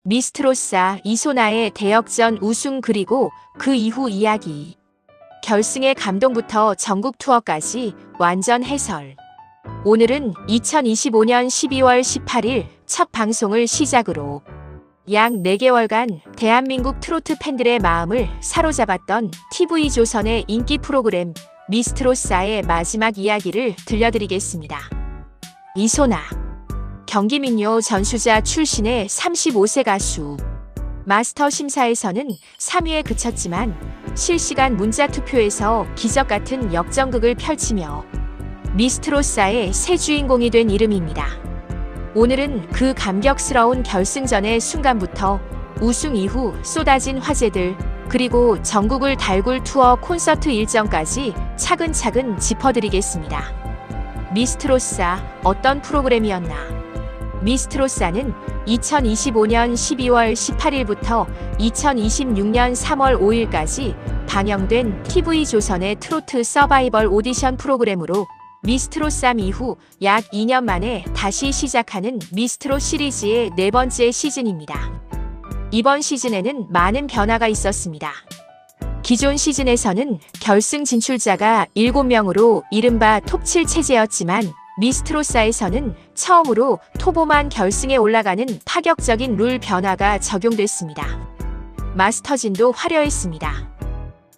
미스트로사 이소나의 대역전 우승 그리고 그 이후 이야기. 결승의 감동부터 전국 투어까지 완전 해설. 오늘은 2025년 12월 18일 첫 방송을 시작으로 약 4개월간 대한민국 트로트 팬들의 마음을 사로잡았던 TV조선의 인기 프로그램 미스트로사의 마지막 이야기를 들려드리겠습니다. 이소나. 경기민요 전수자 출신의 35세 가수. 마스터 심사에서는 3위에 그쳤지만 실시간 문자 투표에서 기적같은 역전극을 펼치며 미스트로사의 새 주인공이 된 이름입니다. 오늘은 그 감격스러운 결승전의 순간부터 우승 이후 쏟아진 화제들, 그리고 전국을 달굴 투어 콘서트 일정까지 차근차근 짚어드리겠습니다. 미스트로사, 어떤 프로그램이었나? 미스트로사는 2025년 12월 18일부터 2026년 3월 5일까지 방영된 TV조선의 트로트 서바이벌 오디션 프로그램으로 미스트롯3 이후 약 2년 만에 다시 시작하는 미스트롯 시리즈의 4번째 시즌입니다. 이번 시즌에는 많은 변화가 있었습니다. 기존 시즌에서는 결승 진출자가 7명으로 이른바 톱7 체제였지만 미스트롯4에서는 처음으로 톱5만 결승에 올라가는 파격적인 룰 변화가 적용됐습니다. 마스터진도 화려했습니다.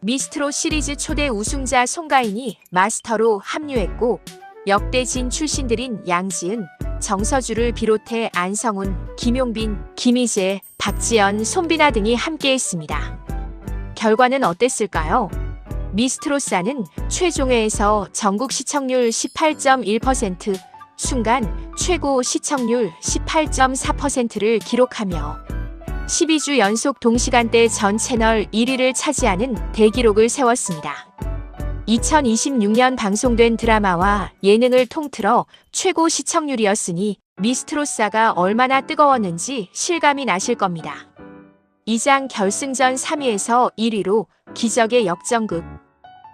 미스트롯 시리즈 초대 우승자 송가인이 마스터로 합류했고 역대진 출신들인 양지은, 정서주를 비롯해 안성훈, 김용빈, 김희재, 박지연, 손비나 등이 함께했습니다. 결과는 어땠을까요? 미스트롯4는 최종회에서 전국 시청률 18.1%, 순간 최고 시청률 18.4%를 기록하며 12주 연속 동시간대 전 채널 1위를 차지하는 대기록을 세웠습니다. 2026년 방송된 드라마와 예능을 통틀어 최고 시청률이었으니 미스트롯4가 얼마나 뜨거웠는지 실감이 나실 겁니다. 2장 결승전 3위에서 1위로 기적의 역전극.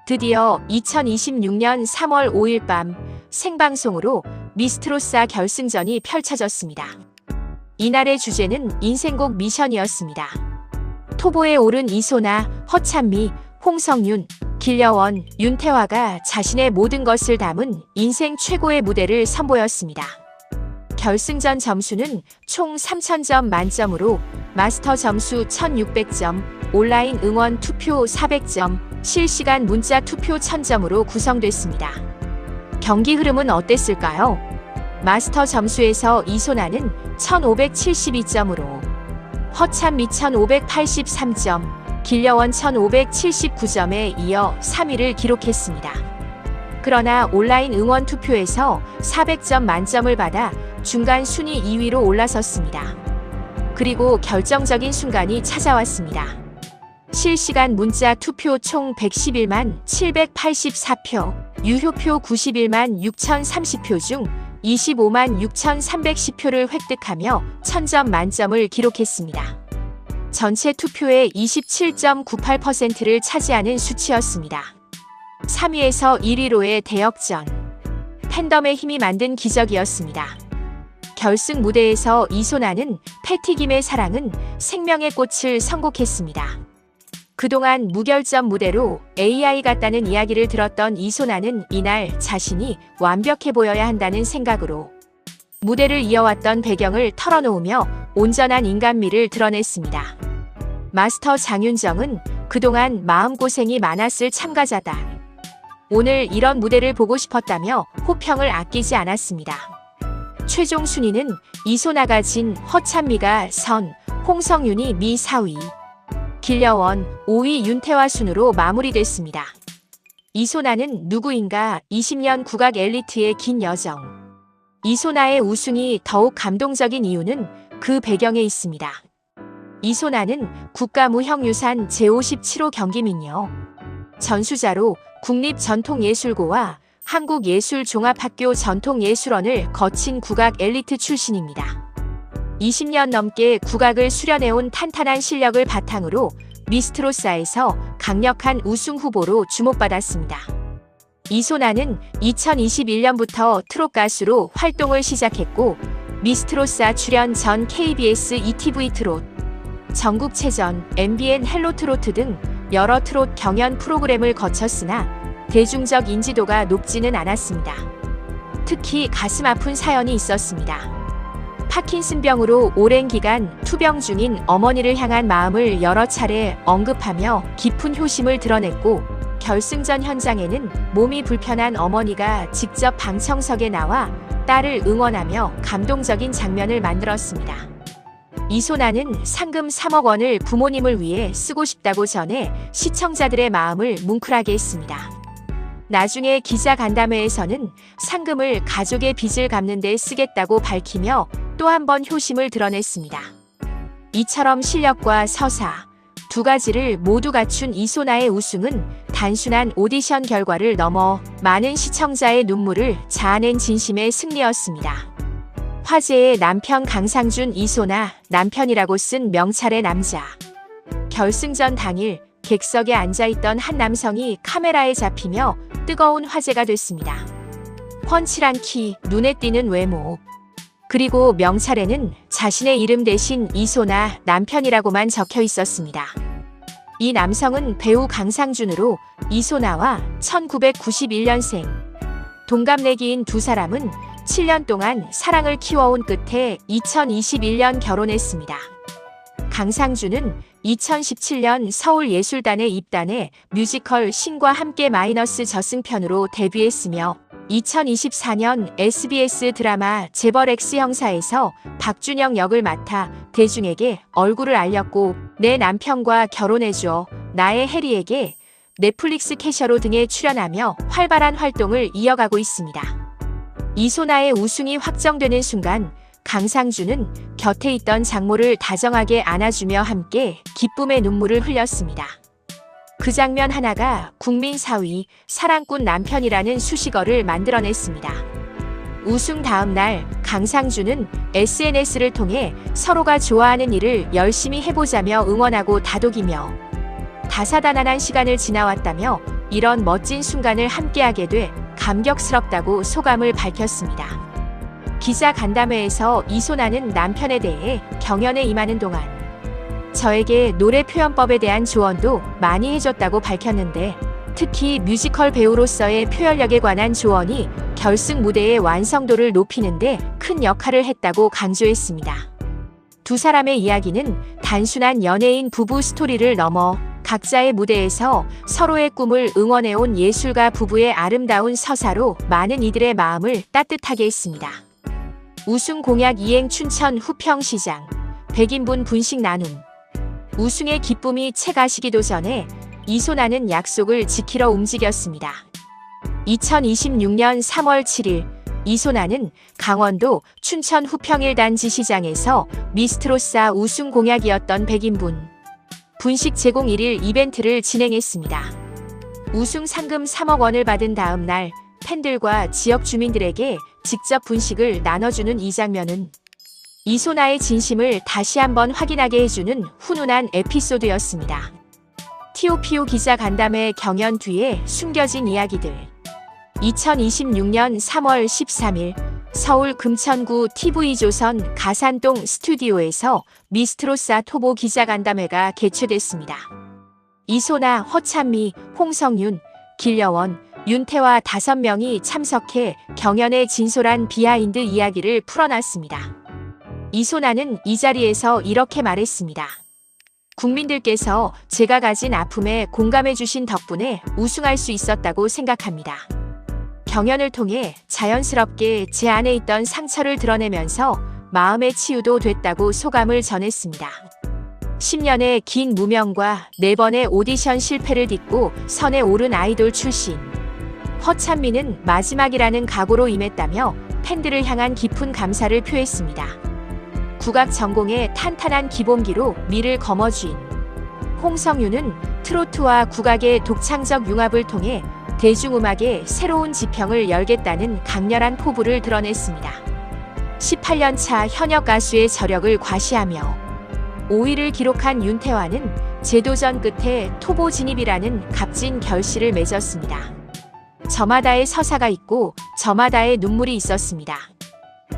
드디어 2026년 3월 5일 밤 생방송으로 미스트롯4 결승전이 펼쳐졌습니다. 이날의 주제는 인생곡 미션이었습니다. 톱5에 오른 이소나, 허찬미, 홍성윤, 길려원, 윤태화가 자신의 모든 것을 담은 인생 최고의 무대를 선보였습니다. 결승전 점수는 총 3,000점 만점으로 마스터 점수 1,600점, 온라인 응원 투표 400점, 실시간 문자 투표 1,000점으로 구성됐습니다. 경기 흐름은 어땠을까요? 마스터 점수에서 이소나는 1,572점으로, 허찬미 1,583점, 길려원 1,579점에 이어 3위를 기록했습니다. 그러나 온라인 응원 투표에서 400점 만점을 받아 중간 순위 2위로 올라섰습니다. 그리고 결정적인 순간이 찾아왔습니다. 실시간 문자 투표 총 111만 784표, 유효표 91만 6,030표 중 25만 6,310표를 획득하며 1,000점 만점을 기록했습니다. 전체 투표의 27.98%를 차지하는 수치였습니다. 3위에서 1위로의 대역전. 팬덤의 힘이 만든 기적이었습니다. 결승 무대에서 이소나는 패티김의 사랑은 생명의 꽃을 선곡했습니다. 그동안 무결점 무대로 AI 같다는 이야기를 들었던 이소나는 이날 자신이 완벽해 보여야 한다는 생각으로 무대를 이어왔던 배경을 털어놓으며 온전한 인간미를 드러냈습니다. 마스터 장윤정은 그동안 마음고생이 많았을 참가자다. 오늘 이런 무대를 보고 싶었다며 호평을 아끼지 않았습니다. 최종 순위는 이소나가 진, 허찬미가 선, 홍성윤이 미 4위, 길려원 5위 윤태화 순으로 마무리됐습니다. 이소나는 누구인가 20년 국악 엘리트의 긴 여정. 이소나의 우승이 더욱 감동적인 이유는 그 배경에 있습니다. 이소나는 국가무형유산 제57호 경기민요 전수자로 국립전통예술고와 한국예술종합학교 전통예술원을 거친 국악 엘리트 출신입니다. 20년 넘게 국악을 수련해온 탄탄한 실력을 바탕으로 미스트롯사에서 강력한 우승 후보로 주목받았습니다. 이소나는 2021년부터 트롯 가수로 활동을 시작했고 미스트로사 출연 전 KBS ETV 트롯, 전국체전, MBN 헬로 트로트 등 여러 트롯 경연 프로그램을 거쳤으나 대중적 인지도가 높지는 않았습니다. 특히 가슴 아픈 사연이 있었습니다. 파킨슨병으로 오랜 기간 투병 중인 어머니를 향한 마음을 여러 차례 언급하며 깊은 효심을 드러냈고, 결승전 현장에는 몸이 불편한 어머니가 직접 방청석에 나와 딸을 응원하며 감동적인 장면을 만들었습니다. 이소나는 상금 3억 원을 부모님을 위해 쓰고 싶다고 전해 시청자들의 마음을 뭉클하게 했습니다. 나중에 기자간담회에서는 상금을 가족의 빚을 갚는 데 쓰겠다고 밝히며 또 한 번 효심을 드러냈습니다. 이처럼 실력과 서사 두 가지를 모두 갖춘 이소나의 우승은 단순한 오디션 결과를 넘어 많은 시청자의 눈물을 자아낸 진심의 승리였습니다. 화제의 남편 강상준 이소나 남편이라고 쓴 명찰의 남자. 결승전 당일 객석에 앉아있던 한 남성이 카메라에 잡히며 뜨거운 화제가 됐습니다. 훤칠한 키, 눈에 띄는 외모, 그리고 명찰에는 자신의 이름 대신 이소나 남편이라고만 적혀 있었습니다. 이 남성은 배우 강상준으로 이소나와 1991년생 동갑내기인 두 사람은 7년 동안 사랑을 키워온 끝에 2021년 결혼했습니다. 강상준은 2017년 서울예술단에 입단해 뮤지컬 신과 함께 마이너스 저승편으로 데뷔했으며 2024년 SBS 드라마 재벌 X 형사에서 박준영 역을 맡아 대중에게 얼굴을 알렸고, 내 남편과 결혼해줘, 나의 해리에게 넷플릭스 캐셔로 등에 출연하며 활발한 활동을 이어가고 있습니다. 이소나의 우승이 확정되는 순간 강상준은 곁에 있던 장모를 다정하게 안아주며 함께 기쁨의 눈물을 흘렸습니다. 그 장면 하나가 국민 4위 사랑꾼 남편이라는 수식어를 만들어냈습니다. 우승 다음 날 강상준은 SNS를 통해 서로가 좋아하는 일을 열심히 해보자며 응원하고 다독이며 다사다난한 시간을 지나왔다며 이런 멋진 순간을 함께하게 돼 감격스럽다고 소감을 밝혔습니다. 기자간담회에서 이소나는 남편에 대해 경연에 임하는 동안 저에게 노래 표현법에 대한 조언도 많이 해줬다고 밝혔는데, 특히 뮤지컬 배우로서의 표현력에 관한 조언이 결승 무대의 완성도를 높이는데 큰 역할을 했다고 강조했습니다. 두 사람의 이야기는 단순한 연예인 부부 스토리를 넘어 각자의 무대에서 서로의 꿈을 응원해온 예술가 부부의 아름다운 서사로 많은 이들의 마음을 따뜻하게 했습니다. 우승 공약 이행 춘천 후평시장 100인분 분식 나눔. 우승의 기쁨이 채 가시기도 전에 이소나는 약속을 지키러 움직였습니다. 2026년 3월 7일 이소나는 강원도 춘천 후평 1단지 시장에서 미스트로사 우승 공약이었던 100인분 분식 제공 1일 이벤트를 진행했습니다. 우승 상금 3억 원을 받은 다음 날 팬들과 지역 주민들에게 직접 분식을 나눠주는 이 장면은 이소나의 진심을 다시 한번 확인하게 해주는 훈훈한 에피소드였습니다. TOPO 기자간담회 경연 뒤에 숨겨진 이야기들. 2026년 3월 13일 서울 금천구 TV조선 가산동 스튜디오에서 미스트로사 토보 기자간담회가 개최됐습니다. 이소나, 허찬미, 홍성윤, 길려원, 윤태와 5명이 참석해 경연의 진솔한 비하인드 이야기를 풀어놨습니다. 이소나는 이 자리에서 이렇게 말했습니다. 국민들께서 제가 가진 아픔에 공감해주신 덕분에 우승할 수 있었다고 생각합니다. 경연을 통해 자연스럽게 제 안에 있던 상처를 드러내면서 마음의 치유도 됐다고 소감을 전했습니다. 10년의 긴 무명과 4번의 오디션 실패를 딛고 선에 오른 아이돌 출신. 허찬미는 마지막이라는 각오로 임했다며 팬들을 향한 깊은 감사를 표했습니다. 국악 전공의 탄탄한 기본기로 미를 거머쥔 홍성윤은 트로트와 국악의 독창적 융합을 통해 대중음악의 새로운 지평을 열겠다는 강렬한 포부를 드러냈습니다. 18년차 현역 가수의 저력을 과시하며 5위를 기록한 윤태화는 재도전 끝에 토보 진입이라는 값진 결실을 맺었습니다. 저마다의 서사가 있고 저마다의 눈물이 있었습니다.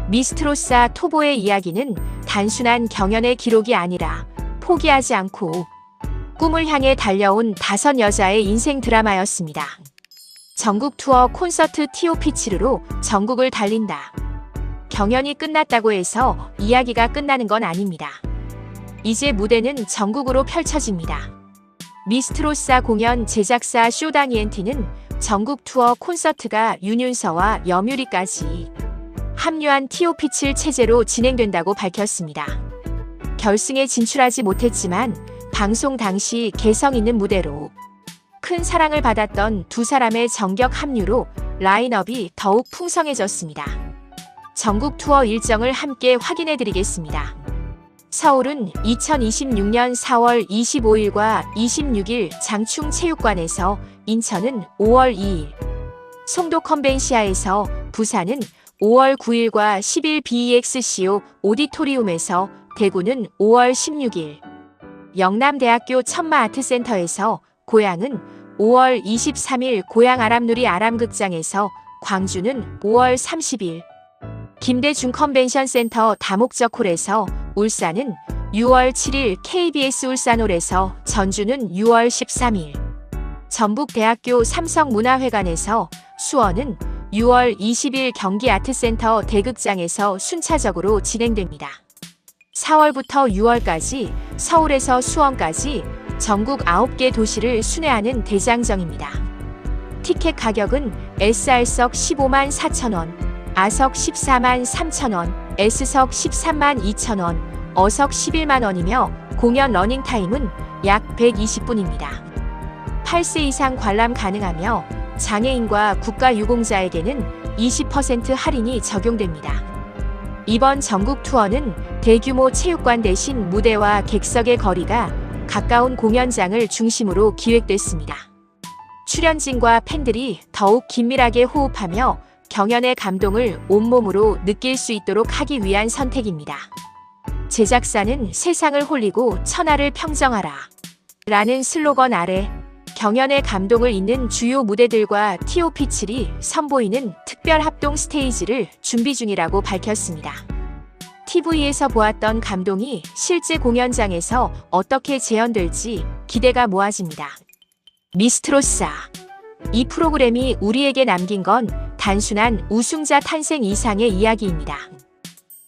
미스트로사 토보의 이야기는 단순한 경연의 기록이 아니라 포기하지 않고 꿈을 향해 달려온 5여자의 인생 드라마였습니다. 전국 투어 콘서트 티오피치르로 전국을 달린다. 경연이 끝났다고 해서 이야기가 끝나는 건 아닙니다. 이제 무대는 전국으로 펼쳐집니다. 미스트로사 공연 제작사 쇼다니엔티는 전국 투어 콘서트가 윤윤서와 염유리까지 합류한 티오피칠 체제로 진행된다고 밝혔습니다. 결승에 진출하지 못했지만 방송 당시 개성 있는 무대로 큰 사랑을 받았던 두 사람의 정격 합류로 라인업이 더욱 풍성해졌습니다. 전국 투어 일정을 함께 확인해 드리겠습니다. 서울은 2026년 4월 25일과 26일 장충체육관에서, 인천은 5월 2일, 송도 컨벤시아에서, 부산은 5월 9일과 10일 BEXCO 오디토리움에서, 대구는 5월 16일, 영남대학교 천마아트센터에서, 고양은 5월 23일 고양 아람누리 아람극장에서, 광주는 5월 30일, 김대중 컨벤션센터 다목적홀에서, 울산은 6월 7일 KBS 울산홀에서, 전주는 6월 13일, 전북대학교 삼성문화회관에서, 수원은 6월 20일 경기아트센터 대극장에서 순차적으로 진행됩니다. 4월부터 6월까지 서울에서 수원까지 전국 9개 도시를 순회하는 대장정입니다. 티켓 가격은 SR석 15만 4천원, A석 14만 3천원, S석 13만 2천원, 어석 11만원이며 공연 러닝타임은 약 120분입니다. 8세 이상 관람 가능하며 장애인과 국가유공자에게는 20% 할인이 적용됩니다. 이번 전국 투어는 대규모 체육관 대신 무대와 객석의 거리가 가까운 공연장을 중심으로 기획됐습니다. 출연진과 팬들이 더욱 긴밀하게 호흡하며 경연의 감동을 온몸으로 느낄 수 있도록 하기 위한 선택입니다. 제작사는 세상을 홀리고 천하를 평정하라 라는 슬로건 아래 경연의 감동을 잇는 주요 무대들과 TOP7이 선보이는 특별 합동 스테이지를 준비 중이라고 밝혔습니다. TV에서 보았던 감동이 실제 공연장에서 어떻게 재현될지 기대가 모아집니다. 미스트로사. 이 프로그램이 우리에게 남긴 건 단순한 우승자 탄생 이상의 이야기입니다.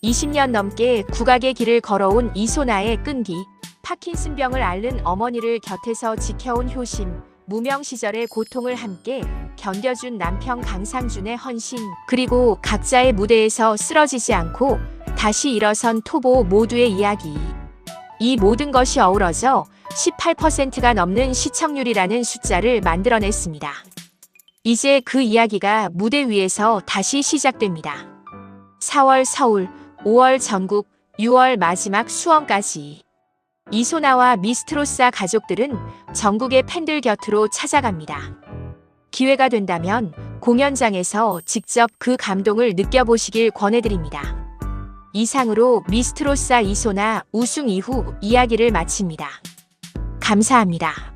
20년 넘게 국악의 길을 걸어온 이소나의 끈기, 파킨슨병을 앓는 어머니를 곁에서 지켜온 효심, 무명 시절의 고통을 함께 견뎌준 남편 강상준의 헌신, 그리고 각자의 무대에서 쓰러지지 않고 다시 일어선 토보 모두의 이야기. 이 모든 것이 어우러져 18%가 넘는 시청률이라는 숫자를 만들어냈습니다. 이제 그 이야기가 무대 위에서 다시 시작됩니다. 4월 서울, 5월 전국, 6월 마지막 수원까지. 이소나와 미스트로사 가족들은 전국의 팬들 곁으로 찾아갑니다. 기회가 된다면 공연장에서 직접 그 감동을 느껴보시길 권해드립니다. 이상으로 미스트로사 이소나 우승 이후 이야기를 마칩니다. 감사합니다.